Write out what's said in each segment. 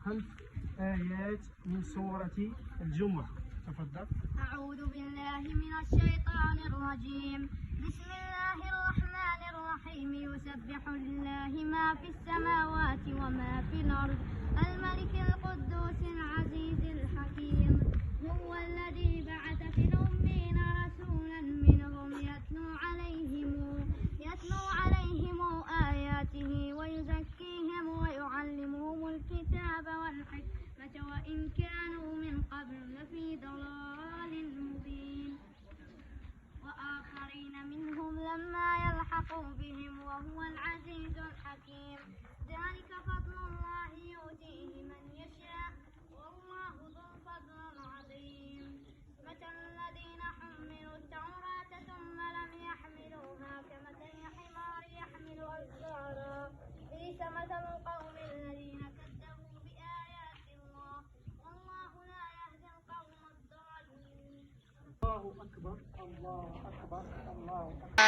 خلف آيات من سورة الجمعة. تفضل. أعوذ بالله من الشيطان الرجيم. بسم الله الرحمن الرحيم. يسبح لله ما في السماوات وما في الأرض الملك القدوس العزيز الحكيم. هو الذي بعث في الأمين رسولا منهم يتلو عليهم آياته ويزكيهم ويعلمهم الكتاب والحكمة وإن كانوا من قبل لفي ضلال مبين. وآخرين منهم لما يلحقوا بهم وهو العزيز الحكيم. ذلك فضل الله يؤتيه من يشاء والله ذو الفضل العظيم. مثل الذين حملوا التوراة ثم لم يحملوها كمثل الحمار يحمل أسفارا بئس مثل القوم الذين كذبوا بآيات الله والله لا يهدي القوم الضالين. الله أكبر الله أكبر الله أكبر.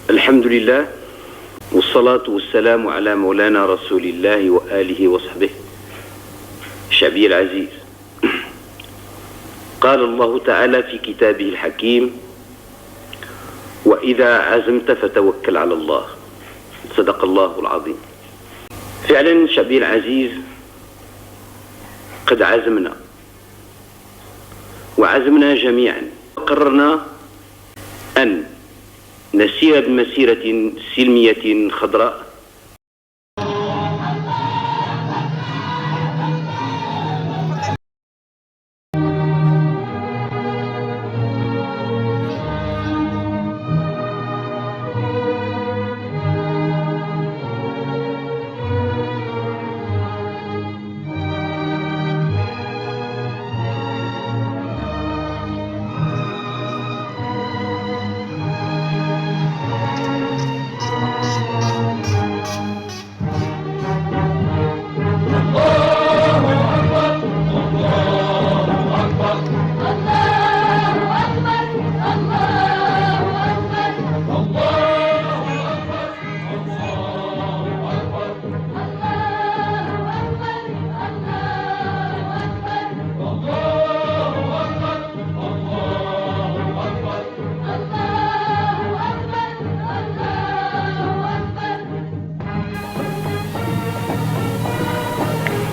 الحمد لله والصلاة والسلام على مولانا رسول الله وآله وصحبه. شعبي العزيز، قال الله تعالى في كتابه الحكيم: وإذا عزمت فتوكل على الله. صدق الله العظيم. فعلا شعبي العزيز، قد عزمنا وعزمنا جميعا وقررنا أن نسير بمسيرة سلمية خضراء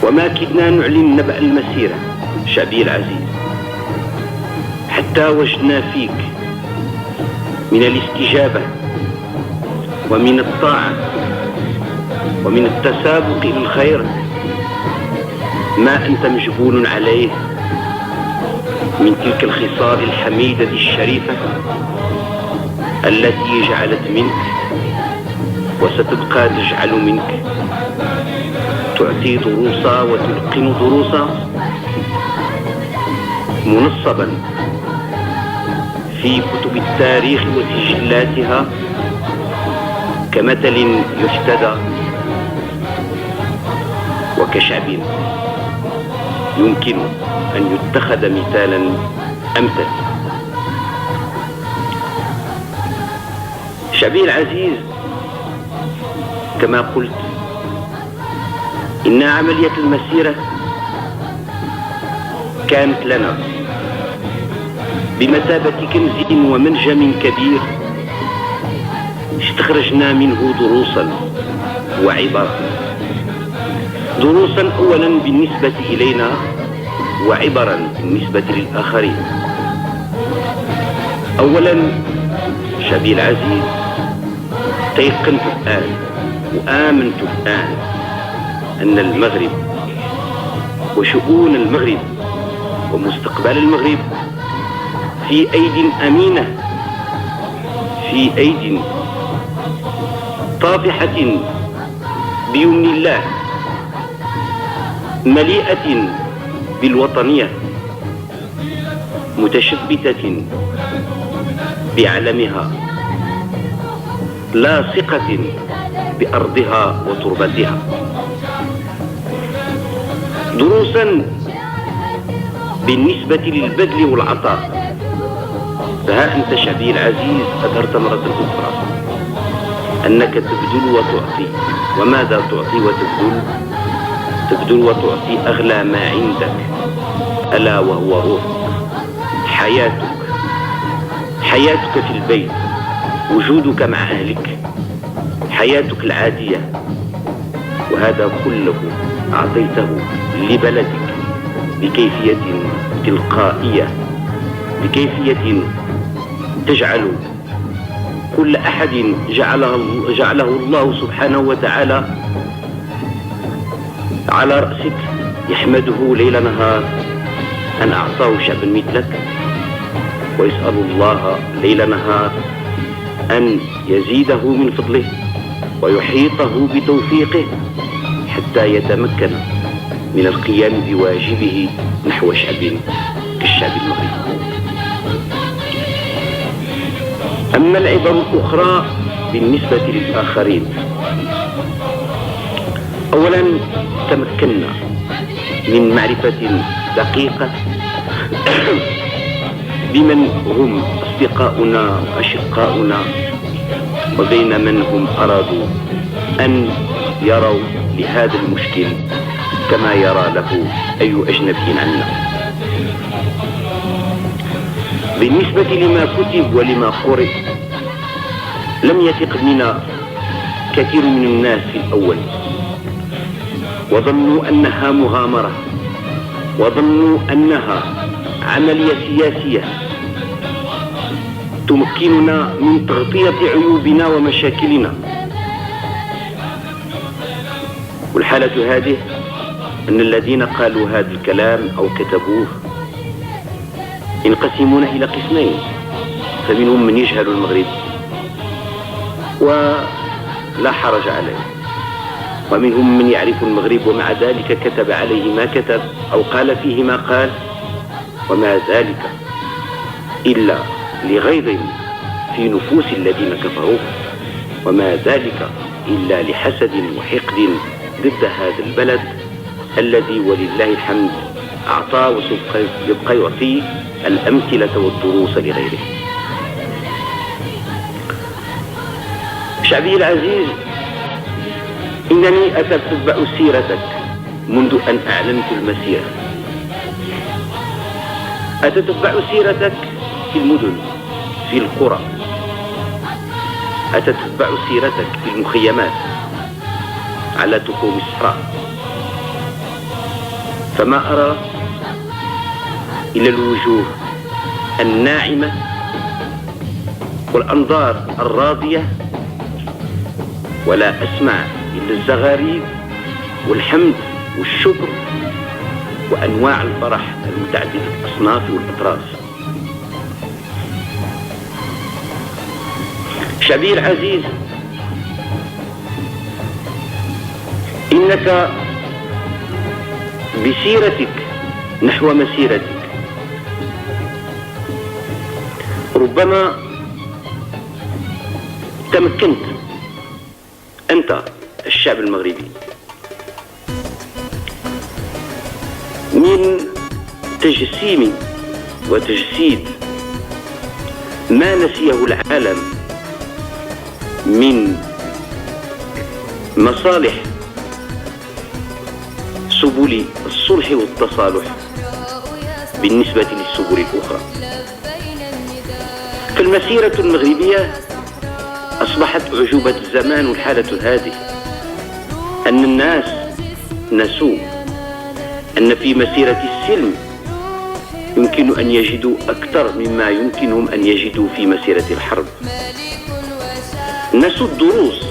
وما كدنا نعلن نبأ المسيرة شعبي العزيز حتى وجدنا فيك من الاستجابة ومن الطاعة ومن التسابق إلى الخير ما أنت مجبول عليه من تلك الخصال الحميدة الشريفة التي جعلت منك وستبقى تجعل منك تعطي دروسا وتلقن دروسا منصبا في كتب التاريخ وسجلاتها كمثل يهتدى وكشعب يمكن أن يتخذ مثالا أمثل. شعبي العزيز، كما قلت إن عملية المسيرة كانت لنا بمثابة كنز ومنجم كبير استخرجنا منه دروسا وعبر. دروسا أولا بالنسبة إلينا وعبرا بالنسبة للآخرين. أولا شعبي العزيز، تيقنت الآن وآمنت الآن أن المغرب وشؤون المغرب ومستقبل المغرب في أيد أمينة، في أيد طافحة بيمن الله، مليئة بالوطنية، متشبتة بعلمها، لاصقة بأرضها وتربتها. دروسا بالنسبة للبذل والعطاء. فها أنت شعبي العزيز أظهرت مرة أخرى أنك تبذل وتعطي. وماذا تعطي وتبذل؟ تبذل وتعطي أغلى ما عندك، ألا وهو روحك، حياتك في البيت، وجودك مع أهلك، حياتك العادية. وهذا كله أعطيته لبلدك بكيفية تلقائية، بكيفية تجعل كل أحد جعله الله سبحانه وتعالى على رأسك يحمده ليل نهار أن أعطاه شعبا مثلك، ويسأل الله ليل نهار أن يزيده من فضله ويحيطه بتوفيقه حتى يتمكن من القيام بواجبه نحو شعب كالشعب المغربي. أما العبر الأخرى بالنسبة للآخرين، أولا تمكنا من معرفة دقيقة بمن هم أصدقاؤنا وأشقاؤنا، وبين من هم أرادوا أن يروا لهذا المشكل كما يرى له أي أجنبي عنا. بالنسبة لما كتب ولما قرئ، لم يثق بنا كثير من الناس في الأول، وظنوا أنها مغامرة، وظنوا أنها عملية سياسية تمكننا من تغطية عيوبنا ومشاكلنا. والحالة هذه أن الذين قالوا هذا الكلام أو كتبوه ينقسمون إلى قسمين، فمنهم من يجهل المغرب ولا حرج عليه، ومنهم من يعرف المغرب ومع ذلك كتب عليه ما كتب أو قال فيه ما قال، وما ذلك إلا لغيظ في نفوس الذين كفروا، وما ذلك إلا لحسد وحقد ضد هذا البلد الذي ولله الحمد أعطى وسوف يبقى يعطي الأمثلة والدروس لغيره. شعبي العزيز، إنني أتتبع سيرتك منذ أن أعلنت المسيرة، أتتبع سيرتك في المدن، في القرى، أتتبع سيرتك في المخيمات على تخوم الصحراء، فما أرى إلا الوجوه الناعمة والأنظار الراضية، ولا أسمع إلا الزغاريد والحمد والشكر وأنواع الفرح المتعددة الأصناف والأطراف. شعبي العزيز، إنك بسيرتك نحو مسيرتك ربما تمكنت أنت الشعب المغربي من تجسيم وتجسيد ما نسيه العالم من مصالح سبل الصلح والتصالح بالنسبة للسبل الأخرى. فالمسيرة المغربية أصبحت أعجوبة الزمان، والحالة هذه أن الناس نسوا أن في مسيرة السلم يمكن أن يجدوا أكثر مما يمكنهم أن يجدوا في مسيرة الحرب. نسوا الدروس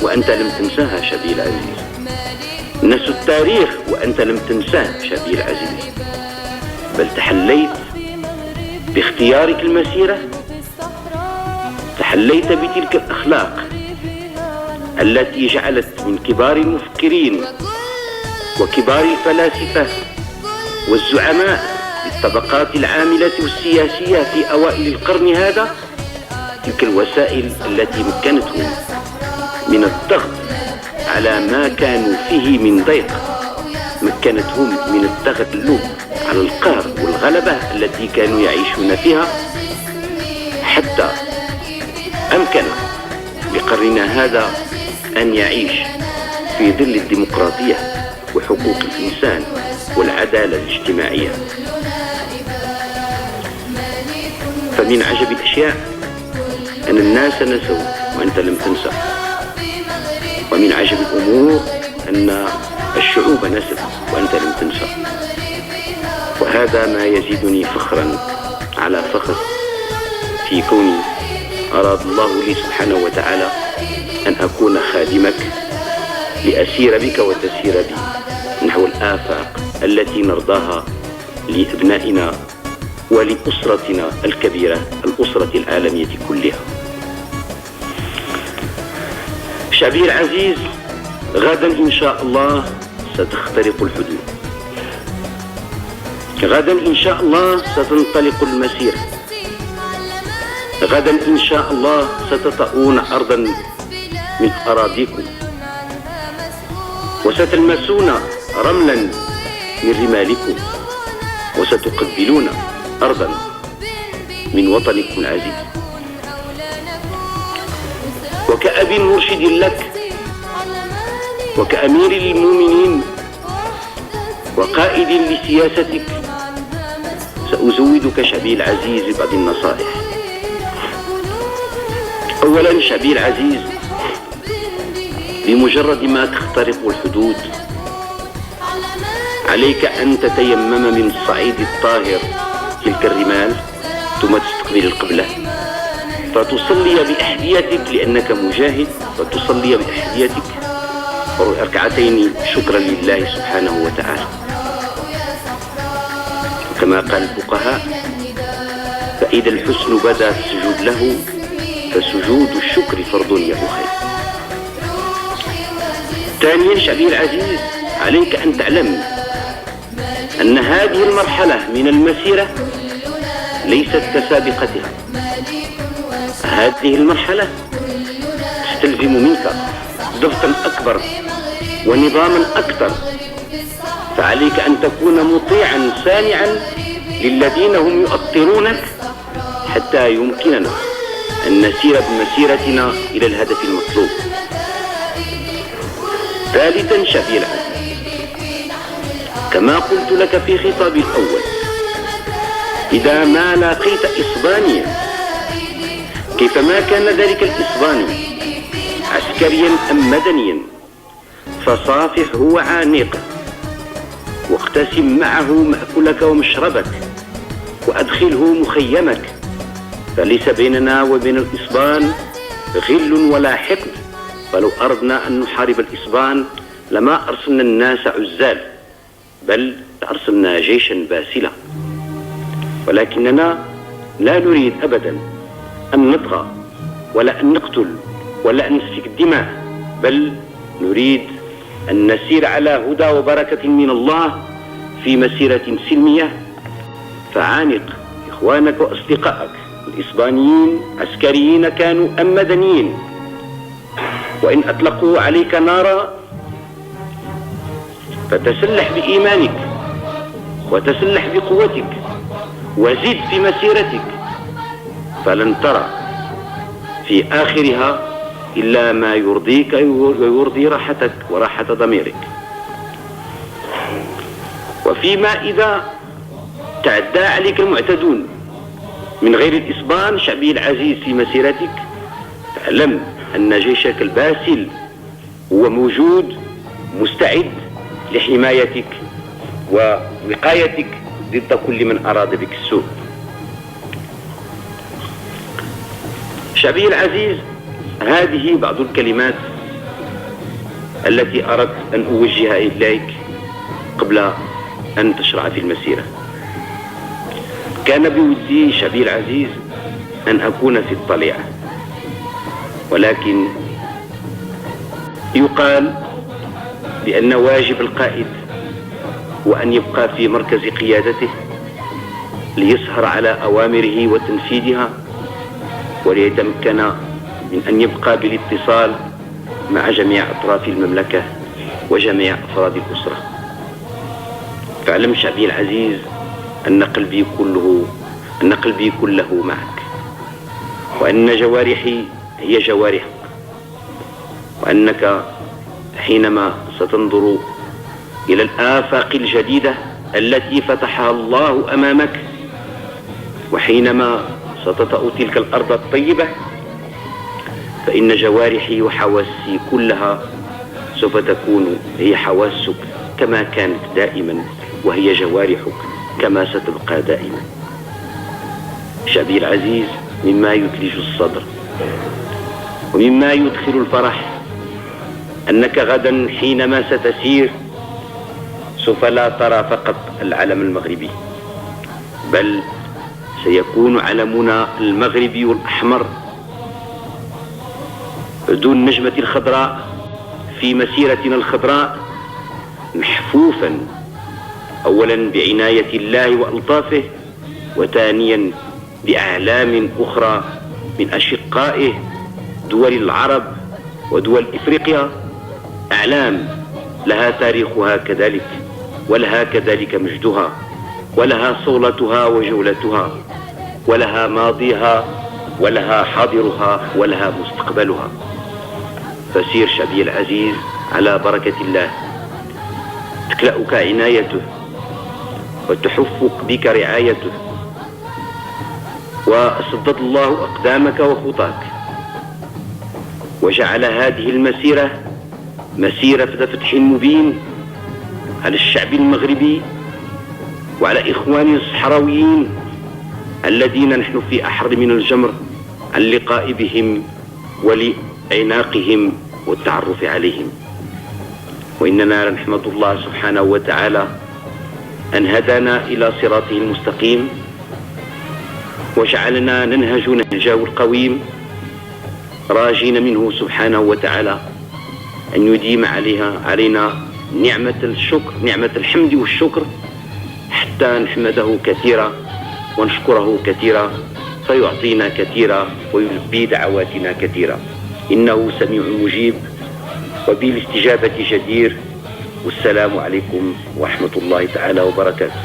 وأنت لم تنساها شعبي العزيز، نسوا التاريخ وأنت لم تنساه شعبي العزيز، بل تحليت باختيارك المسيرة، تحليت بتلك الأخلاق التي جعلت من كبار المفكرين وكبار الفلاسفة والزعماء للطبقات العاملة والسياسية في أوائل القرن هذا تلك الوسائل التي مكنتهم من الضغط على ما كانوا فيه من ضيق، مكنتهم من التغلب على القهر والغلبة التي كانوا يعيشون فيها، حتى أمكن لقرننا هذا أن يعيش في ظل الديمقراطية وحقوق الإنسان والعدالة الاجتماعية. فمن عجب الأشياء أن الناس نسوا وأنت لم تنسى، ومن عجب الأمور أن الشعوب نست وأنت لم تنسى. وهذا ما يزيدني فخرا على فخر في كوني أراد الله لي سبحانه وتعالى أن أكون خادمك لأسير بك وتسير بي نحو الآفاق التي نرضاها لأبنائنا ولأسرتنا الكبيرة، الأسرة العالمية كلها. شعبي العزيز، غدا إن شاء الله ستخترق الحدود، غدا إن شاء الله ستنطلق المسيرة، غدا إن شاء الله ستطؤون أرضا من أراضيكم وستلمسون رملا من رمالكم وستقبلون أرضا من وطنكم العزيز. وكأب مرشد لك وكأمير المؤمنين وقائد لسياستك سأزودك شعبي العزيز بعض النصائح. أولا شعبي العزيز، بمجرد ما تخترق الحدود عليك أن تتيمم من الصعيد الطاهر تلك الرمال ثم تستقبل القبلة فتصلي بأحذيتك لأنك مجاهد، فتصلي بأحذيتك ركعتين شكرا لله سبحانه وتعالى. كما قال الفقهاء: فإذا الحسن بدا السجود له فسجود الشكر فرض يا أخي. ثانيا شعبي العزيز، عليك أن تعلم أن هذه المرحلة من المسيرة ليست كسابقتها. هذه المرحلة تستلزم منك ضغطا أكبر ونظاما أكثر، فعليك أن تكون مطيعا سامعا للذين هم يؤطرونك حتى يمكننا أن نسير بمسيرتنا إلى الهدف المطلوب. ثالثا شعبي العزيز، كما قلت لك في خطابي الأول، إذا ما لقيت إسبانيا كيفما كان ذلك الإسباني عسكريا أم مدنيا فصافحه وعانقه واقتسم معه مأكلك ومشربك وأدخله مخيمك، فليس بيننا وبين الإسبان غل ولا حقد، فلو أردنا أن نحارب الإسبان لما أرسلنا الناس عزال، بل أرسلنا جيشا باسلا. ولكننا لا نريد أبدا أن نطغى ولا أن نقتل ولا أن نسفك الدماء، بل نريد أن نسير على هدى وبركة من الله في مسيرة سلمية. فعانق إخوانك وأصدقائك الإسبانيين عسكريين كانوا أم مدنيين، وإن أطلقوا عليك نارا فتسلح بإيمانك وتسلح بقوتك وزد في مسيرتك، فلن ترى في آخرها إلا ما يرضيك ويرضي راحتك وراحة ضميرك. وفيما إذا تعدى عليك المعتدون من غير الإسبان شعبي العزيز في مسيرتك، فاعلم أن جيشك الباسل هو موجود مستعد لحمايتك ووقايتك ضد كل من أراد بك السوء. شعبي العزيز، هذه بعض الكلمات التي أردت أن أوجهها إليك قبل أن تشرع في المسيرة. كان بودي شعبي العزيز أن أكون في الطليعة، ولكن يقال بأن واجب القائد هو أن يبقى في مركز قيادته ليسهر على أوامره وتنفيذها، وليتمكن من أن يبقى بالاتصال مع جميع أطراف المملكة وجميع أفراد الأسرة. فاعلم شعبي العزيز أن قلبي كله معك، وأن جوارحي هي جوارحك، وأنك حينما ستنظر إلى الآفاق الجديدة التي فتحها الله أمامك، وحينما ستطأ تلك الأرض الطيبة، فإن جوارحي وحواسي كلها سوف تكون هي حواسك كما كانت دائما، وهي جوارحك كما ستبقى دائما. شعبي العزيز، مما يثلج الصدر ومما يدخل الفرح أنك غدا حينما ستسير سوف لا ترى فقط العلم المغربي، بل سيكون علمنا المغربي الأحمر ذو النجمة الخضراء في مسيرتنا الخضراء، محفوفا أولا بعناية الله وألطافه، وثانيا بأعلام أخرى من أشقائه دول العرب ودول إفريقيا، أعلام لها تاريخها كذلك، ولها كذلك مجدها، ولها صولتها وجولتها، ولها ماضيها ولها حاضرها ولها مستقبلها. فسير شعبي العزيز على بركة الله، تكلأك عنايته وتحفك بك رعايته، وسدد الله أقدامك وخطاك، وجعل هذه المسيرة مسيرة فتح مبين على الشعب المغربي وعلى إخواني الصحراويين الذين نحن في أحر من الجمر عن اللقاء بهم ولعناقهم والتعرف عليهم. وإننا نحمد الله سبحانه وتعالى أن هدانا إلى صراطه المستقيم، وجعلنا ننهج نهجه القويم، راجين منه سبحانه وتعالى أن يديم علينا نعمة الشكر، نعمة الحمد والشكر، حتى نحمده كثيرا ونشكره كثيرا، فيعطينا كثيرا ويلبي دعواتنا كثيرا. إنه سميع مجيب وبالاستجابة جدير. والسلام عليكم ورحمة الله تعالى وبركاته.